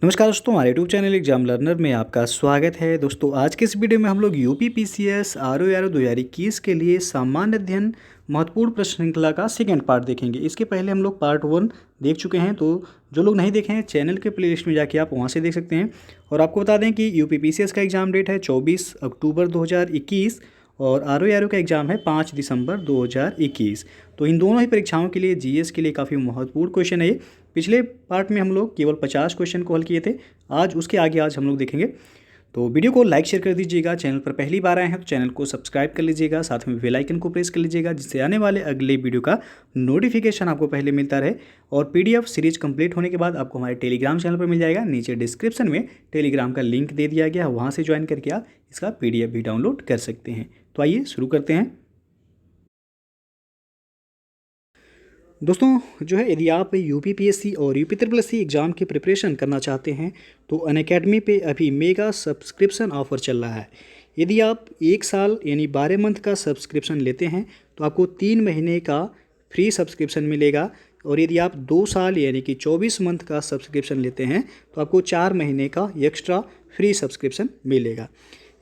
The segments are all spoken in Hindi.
नमस्कार दोस्तों, हमारे यूट्यूब चैनल एग्जाम लर्नर में आपका स्वागत है। दोस्तों आज के इस वीडियो में हम लोग यूपी पीसीएस आरओ 2021 के लिए सामान्य अध्ययन महत्वपूर्ण प्रश्न श्रृंखला का सेकंड पार्ट देखेंगे। इसके पहले हम लोग पार्ट 1 देख चुके हैं, तो जो लोग नहीं देखे हैं चैनल के प्लेलिस्ट में जाके आप वहां से देख सकते हैं। और आपको बता दें कि यूपी पीसीएस का एग्ज़ाम डेट है 24 अक्टूबर 2021 और आरओ का एग्ज़ाम है 5 दिसंबर 2021। तो इन दोनों ही परीक्षाओं के लिए जीएस के लिए काफ़ी महत्वपूर्ण क्वेश्चन है ये। पिछले पार्ट में हम लोग केवल 50 क्वेश्चन को हल किए थे, आज उसके आगे आज हम लोग देखेंगे। तो वीडियो को लाइक शेयर कर दीजिएगा। चैनल पर पहली बार आए हैं तो चैनल को सब्सक्राइब कर लीजिएगा, साथ में बेल आइकन को प्रेस कर लीजिएगा जिससे आने वाले अगले वीडियो का नोटिफिकेशन आपको पहले मिलता रहे। और पीडीएफ सीरीज कंप्लीट होने के बाद आपको हमारे टेलीग्राम चैनल पर मिल जाएगा। नीचे डिस्क्रिप्शन में टेलीग्राम का लिंक दे दिया गया है, वहाँ से ज्वाइन करके आप इसका पीडीएफ भी डाउनलोड कर सकते हैं। तो आइए शुरू करते हैं। दोस्तों जो है, यदि आप यूपीपीएससी और UP triple S C exam की प्रिपरेशन करना चाहते हैं तो अनअकैडमी पे अभी मेगा सब्सक्रिप्शन ऑफ़र चल रहा है। यदि आप 1 साल यानी 12 मंथ का सब्सक्रिप्शन लेते हैं तो आपको 3 महीने का फ्री सब्सक्रिप्शन मिलेगा। और यदि आप 2 साल यानी कि 24 मंथ का सब्सक्रिप्शन लेते हैं तो आपको 4 महीने का एक्स्ट्रा फ्री सब्सक्रिप्शन मिलेगा।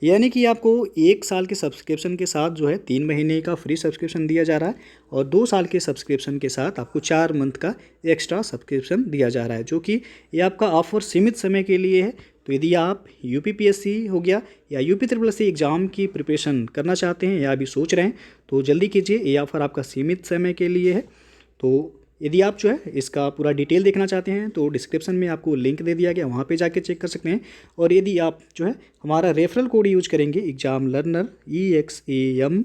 यानी कि आपको 1 साल के सब्सक्रिप्शन के साथ जो है 3 महीने का फ्री सब्सक्रिप्शन दिया जा रहा है और 2 साल के सब्सक्रिप्शन के साथ आपको 4 मंथ का एक्स्ट्रा सब्सक्रिप्शन दिया जा रहा है, जो कि ये आपका ऑफ़र सीमित समय के लिए है। तो यदि आप यूपीपीएससी हो गया या UP triple S C exam की प्रिपरेशन करना चाहते हैं या अभी सोच रहे हैं तो जल्दी कीजिए, ये ऑफ़र आपका सीमित समय के लिए है। तो यदि आप जो है इसका पूरा डिटेल देखना चाहते हैं तो डिस्क्रिप्शन में आपको लिंक दे दिया गया, वहाँ पे जाके चेक कर सकते हैं। और यदि आप जो है हमारा रेफरल कोड यूज करेंगे एग्जाम लर्नर EXAMLEARNER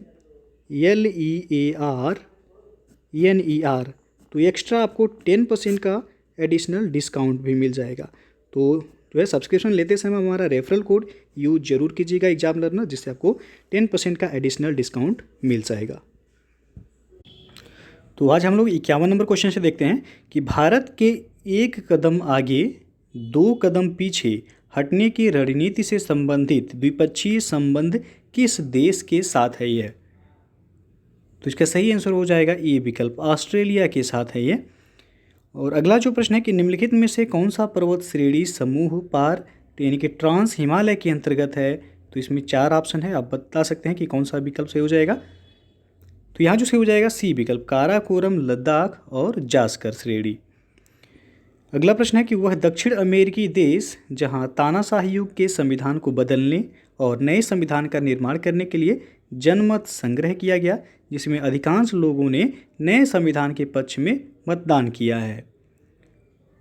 तो एक्स्ट्रा आपको 10% का एडिशनल डिस्काउंट भी मिल जाएगा। तो जो है सब्सक्रिप्शन लेते समय हमारा रेफरल कोड यूज जरूर कीजिएगा एग्जाम लर्नर, जिससे आपको 10% का एडिशनल डिस्काउंट मिल जाएगा। तो आज हम लोग 51 नंबर क्वेश्चन से देखते हैं कि भारत के 1 कदम आगे 2 कदम पीछे हटने की रणनीति से संबंधित द्विपक्षीय संबंध किस देश के साथ है यह। तो इसका सही आंसर हो जाएगा ए विकल्प, ऑस्ट्रेलिया के साथ है ये। और अगला जो प्रश्न है कि निम्नलिखित में से कौन सा पर्वत श्रेणी समूह पार यानी कि ट्रांस हिमालय के अंतर्गत है। तो इसमें 4 ऑप्शन है, आप बता सकते हैं कि कौन सा विकल्प सही हो जाएगा। तो यहाँ जो सही हो जाएगा सी विकल्प, काराकोरम, लद्दाख और जास्कर श्रेणी। अगला प्रश्न है कि वह दक्षिण अमेरिकी देश जहाँ तानाशाही युग के संविधान को बदलने और नए संविधान का निर्माण करने के लिए जनमत संग्रह किया गया, जिसमें अधिकांश लोगों ने नए संविधान के पक्ष में मतदान किया है।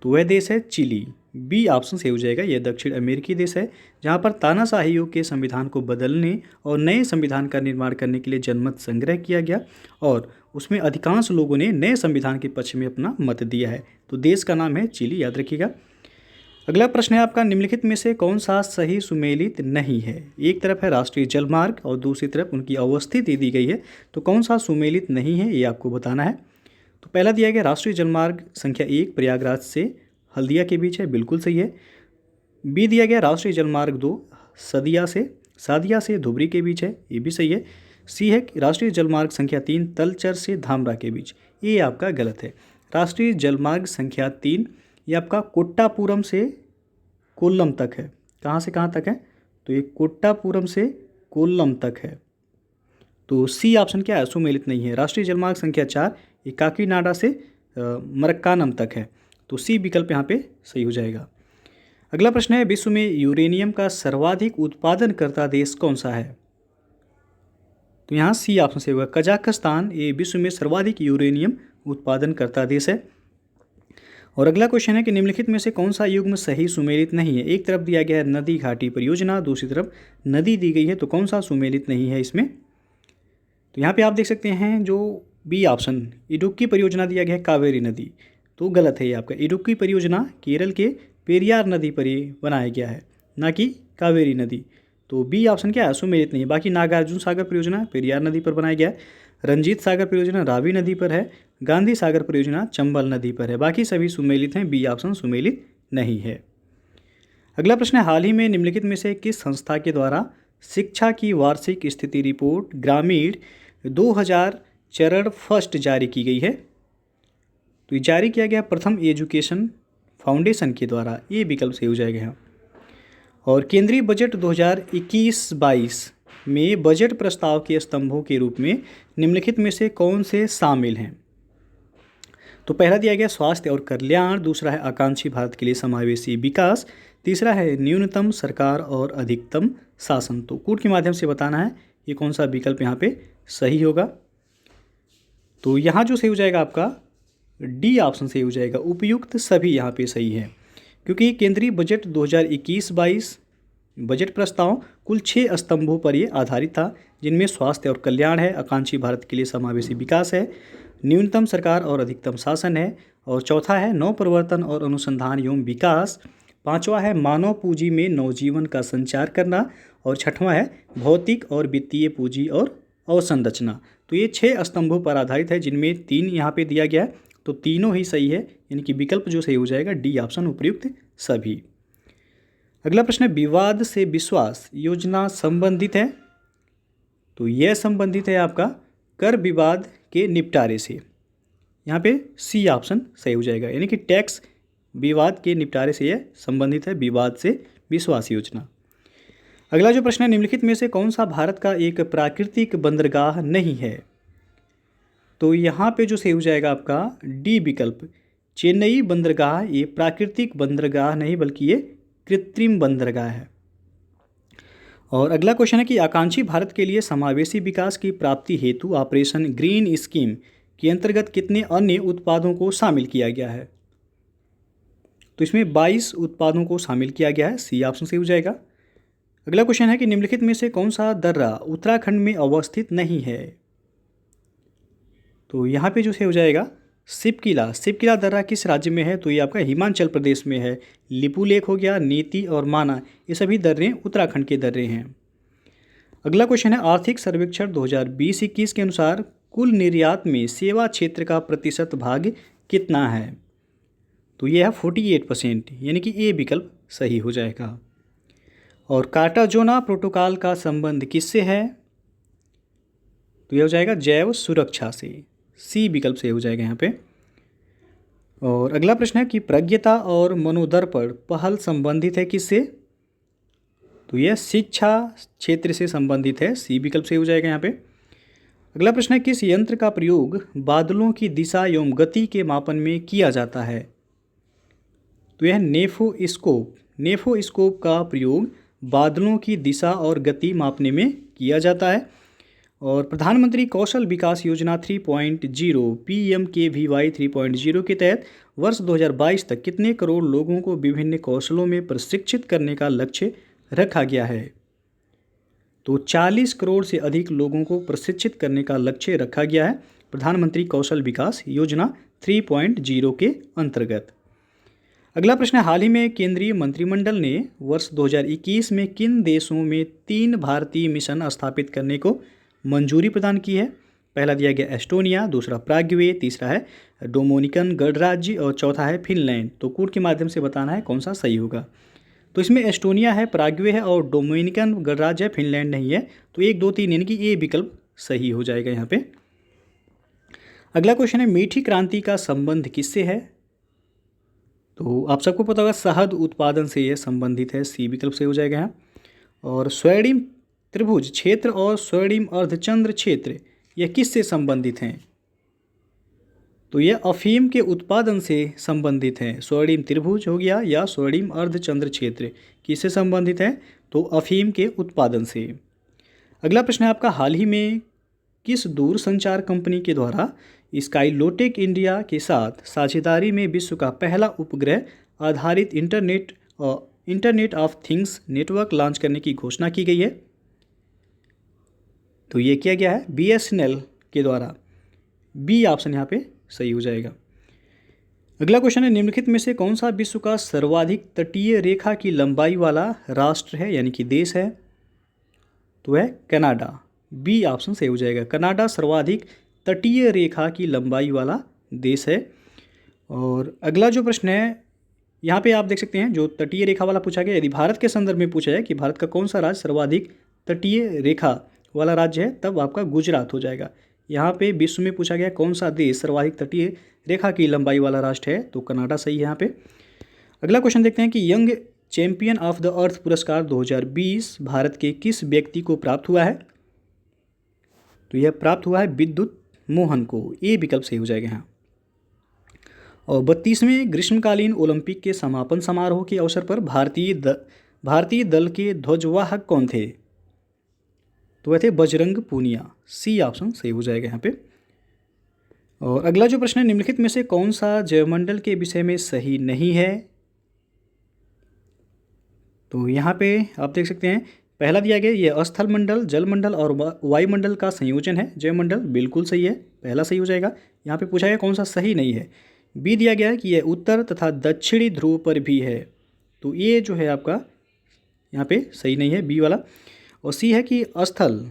तो वह देश है चिली। बी ऑप्शन सही हो जाएगा, यह दक्षिण अमेरिकी देश है जहां पर तानाशाही युग के संविधान को बदलने और नए संविधान का निर्माण करने के लिए जनमत संग्रह किया गया और उसमें अधिकांश लोगों ने नए संविधान के पक्ष में अपना मत दिया है। तो देश का नाम है चिली, याद रखिएगा। अगला प्रश्न है आपका, निम्नलिखित में से कौन सा सही सुमेलित नहीं है। एक तरफ है राष्ट्रीय जलमार्ग और दूसरी तरफ उनकी अवस्थिति दी गई है, तो कौन सा सुमेलित नहीं है ये आपको बताना है। तो पहला दिया गया राष्ट्रीय जलमार्ग संख्या 1 प्रयागराज से हल्दिया के बीच है, बिल्कुल सही है। बी दिया गया राष्ट्रीय जलमार्ग 2 सादिया से धुबरी के बीच है, ये भी सही है। सी है राष्ट्रीय जलमार्ग संख्या 3 तलचर से धामरा के बीच, ये आपका गलत है। राष्ट्रीय जलमार्ग संख्या 3 ये आपका कोट्टापुरम से कोल्लम तक है। कहाँ से कहाँ तक है, तो ये कोट्टापुरम से कोल्लम तक है। तो सी ऑप्शन क्या है, सुमेलित नहीं है। राष्ट्रीय जलमार्ग संख्या 4 ये काकीनाडा से मरक्कानम तक है, तो सी विकल्प यहाँ पे सही हो जाएगा। अगला प्रश्न है, विश्व में यूरेनियम का सर्वाधिक उत्पादन करता देश कौन सा है। तो यहाँ सी ऑप्शन से होगा, कजाकिस्तान ये विश्व में सर्वाधिक यूरेनियम उत्पादन करता देश है। और अगला क्वेश्चन है कि निम्नलिखित में से कौन सा युग्म सही सुमेलित नहीं है। एक तरफ दिया गया है नदी घाटी परियोजना, दूसरी तरफ नदी दी गई है, तो कौन सा सुमेलित नहीं है इसमें। तो यहाँ पे आप देख सकते हैं जो बी ऑप्शन इडुक्की परियोजना दिया गया है कावेरी नदी, तो गलत है ये आपका। इडुक्की परियोजना केरल के पेरियार नदी पर ही बनाया गया है, ना कि कावेरी नदी। तो बी ऑप्शन क्या है, सुमेलित नहीं है। बाकी नागार्जुन सागर परियोजना पेरियार नदी पर बनाया गया है, रंजीत सागर परियोजना रावी नदी पर है, गांधी सागर परियोजना चंबल नदी पर है। बाकी सभी सुमेलित हैं, बी ऑप्शन सुमेलित नहीं है। अगला प्रश्न है, हाल ही में निम्नलिखित में से किस संस्था के द्वारा शिक्षा की वार्षिक स्थिति रिपोर्ट ग्रामीण 2000 चरण फर्स्ट जारी की गई है। तो ये जारी किया गया प्रथम एजुकेशन फाउंडेशन के द्वारा, ये विकल्प सही हो जाएगा यहाँ। और केंद्रीय बजट 2021-22 में बजट प्रस्ताव के स्तंभों के रूप में निम्नलिखित में से कौन से शामिल हैं? तो पहला दिया गया स्वास्थ्य और कल्याण, दूसरा है आकांक्षी भारत के लिए समावेशी विकास, तीसरा है न्यूनतम सरकार और अधिकतम शासन। तो कूट के माध्यम से बताना है ये कौन सा विकल्प यहाँ पे सही होगा। तो यहाँ जो सही हो जाएगा आपका डी ऑप्शन सही हो जाएगा, उपयुक्त सभी यहाँ पे सही है, क्योंकि केंद्रीय बजट 2021-22 बजट प्रस्ताव कुल 6 स्तंभों पर ये आधारित था, जिनमें स्वास्थ्य और कल्याण है, आकांक्षी भारत के लिए समावेशी विकास है, न्यूनतम सरकार और अधिकतम शासन है, और चौथा है नवप्रवर्तन और अनुसंधान एवं विकास, पांचवा है मानव पूंजी में नवजीवन का संचार करना, और छठवां है भौतिक और वित्तीय पूंजी और अवसंरचना। तो ये 6 स्तंभों पर आधारित है, जिनमें 3 यहाँ पे दिया गया है, तो तीनों ही सही है, यानी कि विकल्प जो सही हो जाएगा डी ऑप्शन, उपयुक्त सभी। अगला प्रश्न है विवाद से विश्वास योजना संबंधित है? तो यह संबंधित है आपका कर विवाद के निपटारे से, यहाँ पे सी ऑप्शन सही हो जाएगा, यानी कि टैक्स विवाद के निपटारे से यह संबंधित है, विवाद से विश्वास योजना। अगला जो प्रश्न है निम्नलिखित में से कौन सा भारत का एक प्राकृतिक बंदरगाह नहीं है? तो यहाँ पे जो सही हो जाएगा आपका डी विकल्प, चेन्नई बंदरगाह ये प्राकृतिक बंदरगाह नहीं बल्कि ये कृत्रिम बंदरगाह है। और अगला क्वेश्चन है कि आकांक्षी भारत के लिए समावेशी विकास की प्राप्ति हेतु ऑपरेशन ग्रीन स्कीम के अंतर्गत कितने अन्य उत्पादों को शामिल किया गया है? तो इसमें 22 उत्पादों को शामिल किया गया है, सी ऑप्शन सही हो जाएगा। अगला क्वेश्चन है कि निम्नलिखित में से कौन सा दर्रा उत्तराखंड में अवस्थित नहीं है? तो यहाँ पे जो सही हो जाएगा सिपकिला दर्रा किस राज्य में है? तो ये आपका हिमाचल प्रदेश में है। लिपू लेक हो गया, नीति और माना, ये सभी दर्रे उत्तराखंड के दर्रे हैं। अगला क्वेश्चन है आर्थिक सर्वेक्षण 2020-21 के अनुसार कुल निर्यात में सेवा क्षेत्र का प्रतिशत भाग कितना है? तो यह है 48%, यानी कि ए विकल्प सही हो जाएगा। और कार्टाजोना प्रोटोकॉल का संबंध किससे है? तो यह हो जाएगा जैव सुरक्षा से, सी विकल्प से हो जाएगा यहाँ पे। और अगला प्रश्न है कि प्रज्ञता और मनोदर्पण पहल संबंधित है किससे? तो यह शिक्षा क्षेत्र से संबंधित है, सी विकल्प से हो जाएगा यहाँ पे। अगला प्रश्न है किस यंत्र का प्रयोग बादलों की दिशा एवं गति के मापन में किया जाता है? तो यह नेफोस्कोप का प्रयोग बादलों की दिशा और गति मापने में किया जाता है। और प्रधानमंत्री कौशल विकास योजना 3.0 PMKVY 3.0 के तहत वर्ष 2022 तक कितने करोड़ लोगों को विभिन्न कौशलों में प्रशिक्षित करने का लक्ष्य रखा गया है? तो 40 करोड़ से अधिक लोगों को प्रशिक्षित करने का लक्ष्य रखा गया है प्रधानमंत्री कौशल विकास योजना 3.0 के अंतर्गत। अगला प्रश्न है हाल ही में केंद्रीय मंत्रिमंडल ने वर्ष 2021 में किन देशों में 3 भारतीय मिशन स्थापित करने को मंजूरी प्रदान की है? पहला दिया गया एस्टोनिया, दूसरा प्राग्वे, तीसरा है डोमिनिकन गणराज्य और चौथा है फिनलैंड। तो कूट के माध्यम से बताना है कौन सा सही होगा। तो इसमें एस्टोनिया है, प्राग्वे है और डोमिनिकन गणराज्य है, फिनलैंड नहीं है। तो 1, 2, 3 यानी कि ये विकल्प सही हो जाएगा यहाँ पे। अगला क्वेश्चन है मीठी क्रांति का संबंध किससे है? तो आप सबको पता होगा शहद उत्पादन से यह संबंधित है, सी विकल्प से हो जाएगा यहाँ। और स्वर्णिम त्रिभुज क्षेत्र और स्वर्णिम अर्धचंद्र क्षेत्र यह किससे संबंधित हैं? तो यह अफीम के उत्पादन से संबंधित है। स्वर्णिम त्रिभुज हो गया या स्वर्णिम अर्धचंद्र क्षेत्र किससे संबंधित है? तो अफीम के उत्पादन से। अगला प्रश्न है आपका हाल ही में किस दूरसंचार कंपनी के द्वारा स्काईलोटेक इंडिया के साथ साझेदारी में विश्व का पहला उपग्रह आधारित internet of things network launch करने की घोषणा की गई है? तो ये किया गया है BSNL के द्वारा, बी ऑप्शन यहाँ पे सही हो जाएगा। अगला क्वेश्चन है निम्नलिखित में से कौन सा विश्व का सर्वाधिक तटीय रेखा की लंबाई वाला राष्ट्र है यानी कि देश है? तो है कनाडा, बी ऑप्शन सही हो जाएगा। कनाडा सर्वाधिक तटीय रेखा की लंबाई वाला देश है। और अगला जो प्रश्न है यहाँ पे आप देख सकते हैं जो तटीय रेखा वाला पूछा गया, यदि भारत के संदर्भ में पूछा जाए कि भारत का कौन सा राज्य सर्वाधिक तटीय रेखा वाला राज्य है, तब आपका गुजरात हो जाएगा। यहाँ पे विश्व में पूछा गया कौन सा देश सर्वाधिक तटीय रेखा की लंबाई वाला राष्ट्र है, तो कनाडा सही है यहाँ पे। अगला क्वेश्चन देखते हैं कि young champion of the earth पुरस्कार 2020 भारत के किस व्यक्ति को प्राप्त हुआ है? तो यह प्राप्त हुआ है विद्युत मोहन को। ए विकल्प सही हो जाएगा यहाँ। और 32वें ग्रीष्मकालीन ओलंपिक के समापन समारोह के अवसर पर भारतीय दल के ध्वजवाहक कौन थे? तो वह थे बजरंग पूनिया। सी ऑप्शन सही हो जाएगा यहाँ पे। और अगला जो प्रश्न है, निम्नलिखित में से कौन सा जैवमंडल के विषय में सही नहीं है? तो यहाँ पे आप देख सकते हैं, पहला दिया गया ये स्थल मंडल, जल मंडल और वायुमंडल का संयोजन है जैवमंडल, बिल्कुल सही है, पहला सही हो जाएगा। यहाँ पे पूछा गया कौन सा सही नहीं है। बी दिया गया है कि यह उत्तर तथा दक्षिणी ध्रुव पर भी है, तो ये जो है आपका यहाँ पे सही नहीं है, बी वाला। और सी है कि स्थल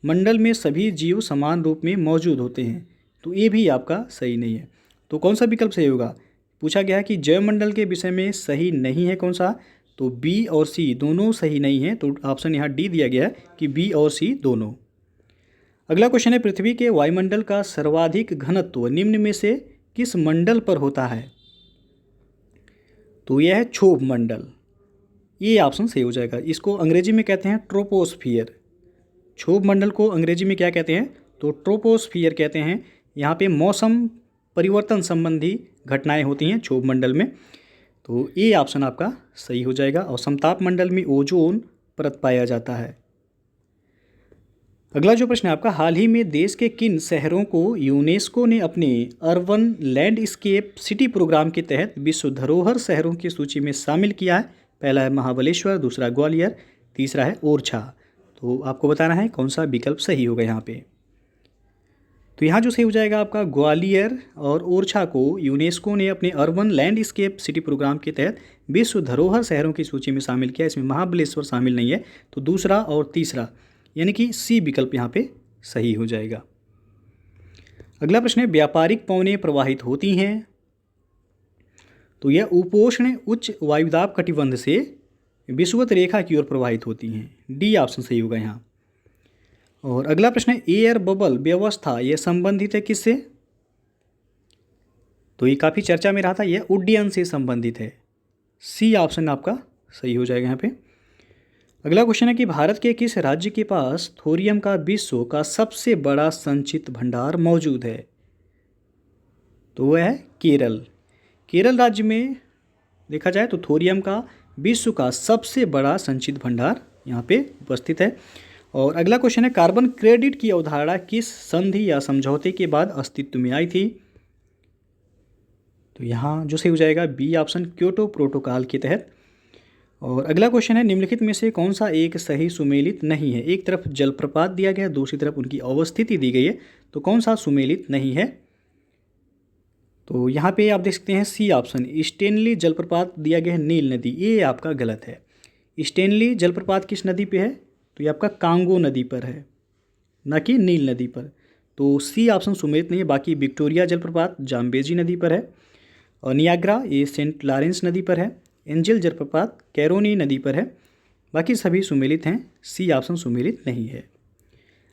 मंडल में सभी जीव समान रूप में मौजूद होते हैं, तो ये भी आपका सही नहीं है। तो कौन सा विकल्प सही होगा? पूछा गया है कि जैवमंडल के विषय में सही नहीं है कौन सा, तो बी और सी दोनों सही नहीं है, तो ऑप्शन यहाँ डी दिया गया है कि बी और सी दोनों। अगला क्वेश्चन है, पृथ्वी के वायुमंडल का सर्वाधिक घनत्व निम्न में से किस मंडल पर होता है? तो यह है क्षोभ मंडल। ये ऑप्शन सही हो जाएगा। इसको अंग्रेजी में कहते हैं ट्रोपोस्फियर। क्षोभ मंडल को अंग्रेजी में क्या कहते हैं? तो ट्रोपोस्फियर कहते हैं। यहाँ पे मौसम परिवर्तन संबंधी घटनाएं होती हैं क्षोभ मंडल में, तो ये ऑप्शन आपका सही हो जाएगा। और समताप मंडल में ओजोन परत पाया जाता है। अगला जो प्रश्न है आपका, हाल ही में देश के किन शहरों को यूनेस्को ने अपने अर्बन लैंडस्केप सिटी प्रोग्राम के तहत विश्व धरोहर शहरों की सूची में शामिल किया है? पहला है महाबलेश्वर, दूसरा ग्वालियर, तीसरा है ओरछा। तो आपको बताना है कौन सा विकल्प सही होगा यहाँ पे। तो यहाँ जो सही हो जाएगा आपका, ग्वालियर और ओरछा को यूनेस्को ने अपने अर्बन लैंडस्केप सिटी प्रोग्राम के तहत विश्व धरोहर शहरों की सूची में शामिल किया। इसमें महाबलेश्वर शामिल नहीं है, तो दूसरा और तीसरा यानी कि सी विकल्प यहाँ पे सही हो जाएगा। अगला प्रश्न है, व्यापारिक पवनें प्रवाहित होती हैं, तो यह उपोष्ण उच्च वायुदाब कटिबंध से विषुवत रेखा की ओर प्रवाहित होती हैं। डी ऑप्शन सही होगा यहाँ। और अगला प्रश्न है, एयर बबल व्यवस्था यह संबंधित है किससे? तो ये काफ़ी चर्चा में रहा था, यह उड्डयन से संबंधित है। सी ऑप्शन आपका सही हो जाएगा यहाँ पे। अगला क्वेश्चन है कि भारत के किस राज्य के पास थोरियम का विश्व का सबसे बड़ा संचित भंडार मौजूद है? तो वह है केरल। केरल राज्य में देखा जाए तो थोरियम का विश्व का सबसे बड़ा संचित भंडार यहाँ पे उपस्थित है। और अगला क्वेश्चन है, कार्बन क्रेडिट की अवधारणा किस संधि या समझौते के बाद अस्तित्व में आई थी? तो यहाँ जो सही हो जाएगा बी ऑप्शन, क्योटो प्रोटोकॉल के तहत। और अगला क्वेश्चन है, निम्नलिखित में से कौन सा एक सही सुमेलित नहीं है? एक तरफ जलप्रपात दिया गया है, दूसरी तरफ उनकी अवस्थिति दी गई है, तो कौन सा सुमेलित नहीं है? तो यहाँ पे आप देख सकते हैं सी ऑप्शन, स्टेनली जलप्रपात दिया गया है नील नदी, ये आपका गलत है। स्टेनली जलप्रपात किस नदी पे है? तो ये आपका कांगो नदी पर है, ना कि नील नदी पर। तो सी ऑप्शन सुमेलित नहीं है। बाकी विक्टोरिया जलप्रपात जाम्बेजी नदी पर है, और नियाग्रा ये सेंट लॉरेंस नदी पर है, एंजल जलप्रपात कैरोनी नदी पर है, बाकी सभी सुमेलित हैं। सी ऑप्शन सुमेलित नहीं है।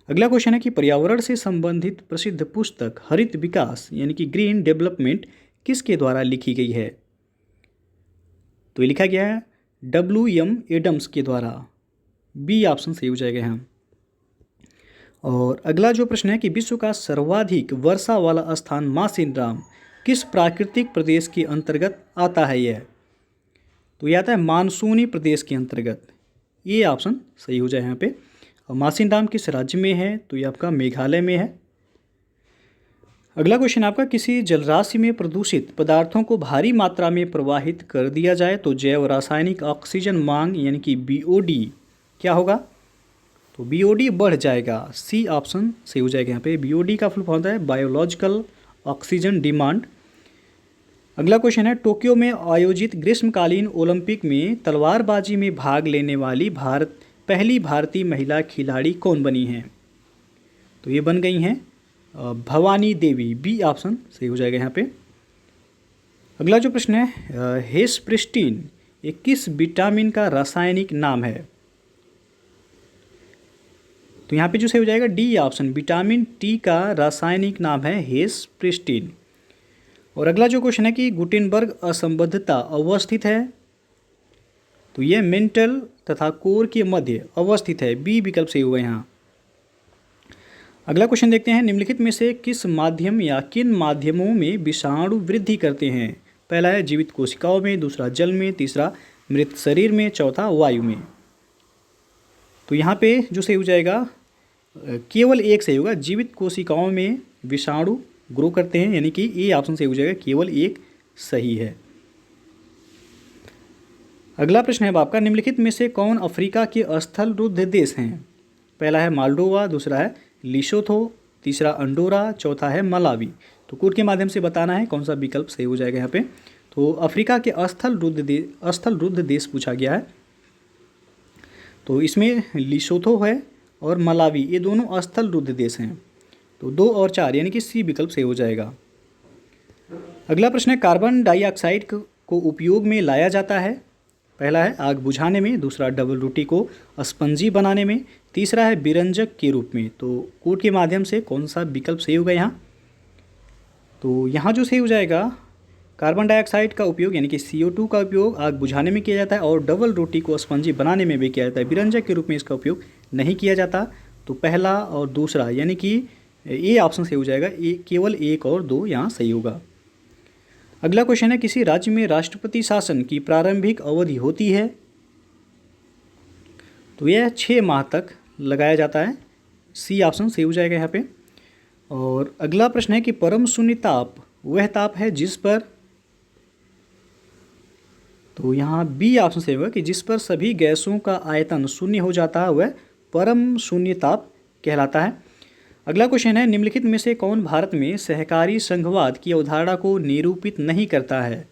अगला क्वेश्चन है कि पर्यावरण से संबंधित प्रसिद्ध पुस्तक हरित विकास यानी कि ग्रीन डेवलपमेंट किसके द्वारा लिखी गई है? तो ये लिखा गया है W.M. एडम्स के द्वारा। बी ऑप्शन सही हो जाएगा यहाँ। और अगला जो प्रश्न है कि विश्व का सर्वाधिक वर्षा वाला स्थान मासिनराम किस प्राकृतिक प्रदेश के अंतर्गत आता है? यह तो यह आता है मानसूनी प्रदेश के अंतर्गत। ये ऑप्शन सही हो जाए यहाँ पे। और मासिनराम किस राज्य में है? तो ये आपका मेघालय में है। अगला क्वेश्चन आपका, किसी जलराशि में प्रदूषित पदार्थों को भारी मात्रा में प्रवाहित कर दिया जाए तो जैव रासायनिक ऑक्सीजन मांग यानी कि BOD क्या होगा? तो BOD बढ़ जाएगा। सी ऑप्शन सही हो जाएगा यहाँ पे। BOD का फुल फॉर्म होता है बायोलॉजिकल ऑक्सीजन डिमांड। अगला क्वेश्चन है, टोक्यो में आयोजित ग्रीष्मकालीन ओलंपिक में तलवारबाजी में भाग लेने वाली पहली भारतीय महिला खिलाड़ी कौन बनी हैं? तो ये बन गई हैं भवानी देवी। बी ऑप्शन सही हो जाएगा यहाँ पे। अगला जो प्रश्न है, हेस्प्रिस्टिन ये किस विटामिन का रासायनिक नाम है? तो यहाँ पे जो सही हो जाएगा डी ऑप्शन, विटामिन T का रासायनिक नाम है हेस्प्रिस्टिन। और अगला जो क्वेश्चन है कि गुटेनबर्ग असंबद्धता अवस्थित है, तो यह मेंटल तथा कोर के मध्य अवस्थित है, बी विकल्प सही होगा यहाँ। अगला क्वेश्चन देखते हैं, निम्नलिखित में से किस माध्यम या किन माध्यमों में विषाणु वृद्धि करते हैं? पहला है जीवित कोशिकाओं में, दूसरा जल में, तीसरा मृत शरीर में, चौथा वायु में। तो यहाँ पे जो सही हो जाएगा केवल एक सही होगा, जीवित कोशिकाओं में विषाणु ग्रो करते हैं, यानी कि ये ऑप्शन सही हो जाएगा, केवल एक सही है। अगला प्रश्न है आपका, निम्नलिखित में से कौन अफ्रीका के स्थल रुद्ध देश हैं? पहला है मालडोवा, दूसरा है लिसोथो, तीसरा अंडोरा, चौथा है मलावी। तो कोड के माध्यम से बताना है कौन सा विकल्प सही हो जाएगा यहाँ पे। तो अफ्रीका के स्थल रुद्ध देश पूछा गया है, तो इसमें लिसोथो है और मलावी, ये दोनों स्थल रुद्ध देश हैं। तो 2 और 4 यानी कि सी विकल्प सही हो जाएगा। अगला प्रश्न है, कार्बन डाइऑक्साइड को उपयोग में लाया जाता है? पहला है आग बुझाने में, दूसरा डबल रोटी को स्पंजी बनाने में, तीसरा है विरंजक के रूप में। तो कोड के माध्यम से कौन सा विकल्प सही होगा यहाँ? तो यहाँ जो सही हो जाएगा, कार्बन डाइऑक्साइड का उपयोग यानी कि CO2 का उपयोग आग बुझाने में किया जाता है और डबल रोटी को स्पंजी बनाने में भी किया जाता है, विरंजक के रूप में इसका उपयोग नहीं किया जाता। तो पहला और दूसरा यानी कि ये ऑप्शन सही हो जाएगा, केवल 1 और 2 यहाँ सही होगा। अगला क्वेश्चन है, किसी राज्य में राष्ट्रपति शासन की प्रारंभिक अवधि होती है? तो यह 6 माह तक लगाया जाता है, सी ऑप्शन सही हो जाएगा यहाँ पे। और अगला प्रश्न है कि परम शून्य ताप वह ताप है जिस पर, तो यहाँ बी ऑप्शन सही होगा कि जिस पर सभी गैसों का आयतन शून्य हो जाता है वह परम शून्य ताप कहलाता है। अगला क्वेश्चन है, निम्नलिखित में से कौन भारत में सहकारी संघवाद की अवधारणा को निरूपित नहीं करता है?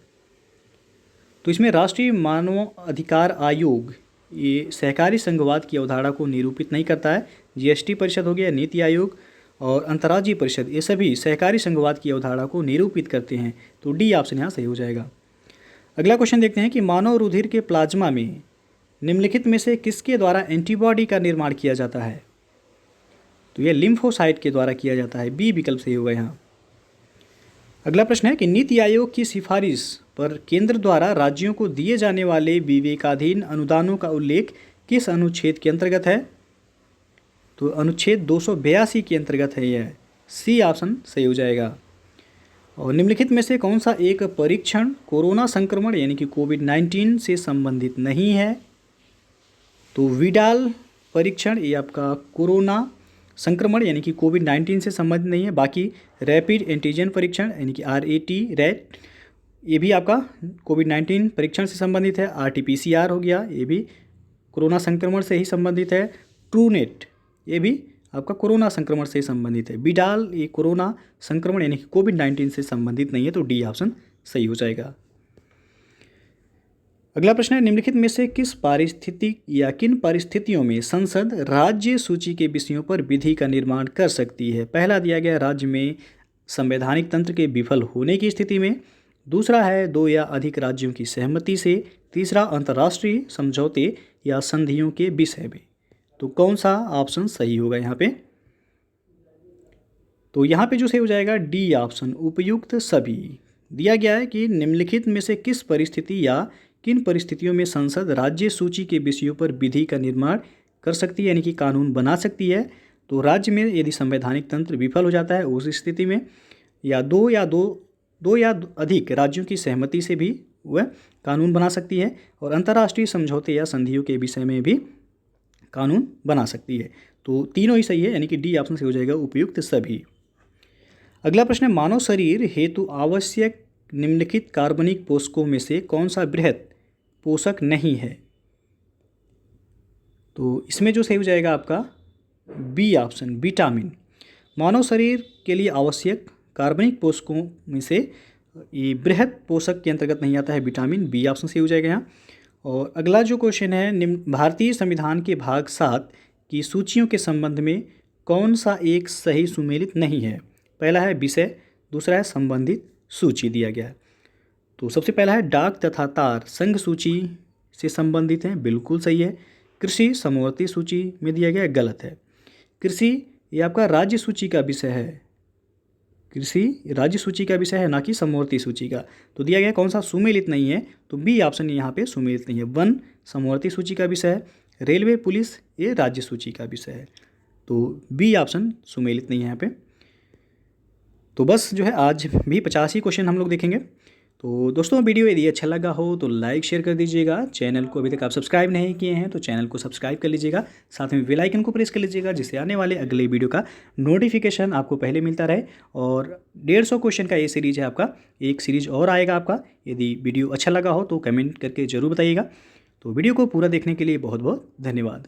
तो इसमें राष्ट्रीय मानव अधिकार आयोग ये सहकारी संघवाद की अवधारणा को निरूपित नहीं करता है। GST परिषद हो गया, नीति आयोग और अंतर्राज्यीय परिषद, ये सभी सहकारी संघवाद की अवधारणा को निरूपित करते हैं। तो डी ऑप्शन यहाँ सही हो जाएगा। अगला क्वेश्चन देखते हैं कि मानव रुधिर के प्लाज्मा में निम्नलिखित में से किसके द्वारा एंटीबॉडी का निर्माण किया जाता है? तो यह लिम्फोसाइट के द्वारा किया जाता है, बी विकल्प सही होगा यहाँ। अगला प्रश्न है कि नीति आयोग की सिफारिश पर केंद्र द्वारा राज्यों को दिए जाने वाले विवेकाधीन अनुदानों का उल्लेख किस अनुच्छेद के अंतर्गत है? तो अनुच्छेद 282 के अंतर्गत है यह, सी ऑप्शन सही हो जाएगा। और निम्नलिखित में से कौन सा एक परीक्षण कोरोना संक्रमण यानी कि कोविड-19 से संबंधित नहीं है? तो विडाल परीक्षण ये आपका कोरोना संक्रमण यानी कि कोविड-19 से संबंधित नहीं है। बाकी रैपिड एंटीजन परीक्षण यानी कि RAT ये भी आपका कोविड-19 परीक्षण से संबंधित है। RT-PCR हो गया, ये भी कोरोना संक्रमण से ही संबंधित है। ट्रूनेट ये भी आपका कोरोना संक्रमण से संबंधित है। विडाल ये कोरोना संक्रमण यानी कि कोविड-19 से संबंधित नहीं है, तो डी ऑप्शन सही हो जाएगा। अगला प्रश्न है, निम्नलिखित में से किस पारिस्थितिक या किन परिस्थितियों में संसद राज्य सूची के विषयों पर विधि का निर्माण कर सकती है? पहला दिया गया राज्य में संवैधानिक तंत्र के विफल होने की स्थिति में, दूसरा है 2 या अधिक राज्यों की सहमति से, तीसरा अंतर्राष्ट्रीय समझौते या संधियों के विषय में। तो कौन सा ऑप्शन सही होगा यहाँ पे? तो यहाँ पे जो सही हो जाएगा डी ऑप्शन, उपयुक्त सभी। दिया गया है कि निम्नलिखित में से किस परिस्थिति या किन परिस्थितियों में संसद राज्य सूची के विषयों पर विधि का निर्माण कर सकती है यानी कि कानून बना सकती है? तो राज्य में यदि संवैधानिक तंत्र विफल हो जाता है उस स्थिति में, या दो या अधिक राज्यों की सहमति से भी वह कानून बना सकती है, और अंतर्राष्ट्रीय समझौते या संधियों के विषय में भी कानून बना सकती है। तो तीनों ही सही है यानी कि डी ऑप्शन से हो जाएगा उपयुक्त सभी। अगला प्रश्न है, मानव शरीर हेतु आवश्यक निम्नलिखित कार्बनिक पोषकों में से कौन सा बृहत पोषक नहीं है? तो इसमें जो सही हो जाएगा आपका बी ऑप्शन, विटामिन। मानव शरीर के लिए आवश्यक कार्बनिक पोषकों में से ये बृहत पोषक के अंतर्गत नहीं आता है विटामिन, बी ऑप्शन सही हो जाएगा यहाँ। और अगला जो क्वेश्चन है, भारतीय संविधान के भाग 7 की सूचियों के संबंध में कौन सा एक सही सुमेलित नहीं है? पहला है विषय, दूसरा है संबंधित सूची दिया गया है। तो सबसे पहला है डाक तथा तार संघ सूची से संबंधित हैं, बिल्कुल सही है। कृषि समवर्ती सूची में दिया गया है, गलत है। कृषि ये आपका राज्य सूची का विषय है, कृषि राज्य सूची का विषय है, ना कि समवर्ती सूची का। तो दिया गया कौन सा सुमेलित नहीं है, तो बी ऑप्शन यहाँ पे सुमेलित नहीं है। वन समवर्ती सूची का विषय है, रेलवे पुलिस ये राज्य सूची का विषय है। तो बी ऑप्शन सुमेलित नहीं है यहाँ पे। तो बस जो है आज भी 50 ही क्वेश्चन हम लोग देखेंगे। तो दोस्तों वीडियो यदि अच्छा लगा हो तो लाइक शेयर कर दीजिएगा। चैनल को अभी तक आप सब्सक्राइब नहीं किए हैं तो चैनल को सब्सक्राइब कर लीजिएगा, साथ में बेल आइकन को प्रेस कर लीजिएगा, जिससे आने वाले अगले वीडियो का नोटिफिकेशन आपको पहले मिलता रहे। और 150 क्वेश्चन का ये सीरीज है आपका, एक सीरीज और आएगा आपका। यदि वीडियो अच्छा लगा हो तो कमेंट करके ज़रूर बताइएगा। तो वीडियो को पूरा देखने के लिए बहुत बहुत धन्यवाद।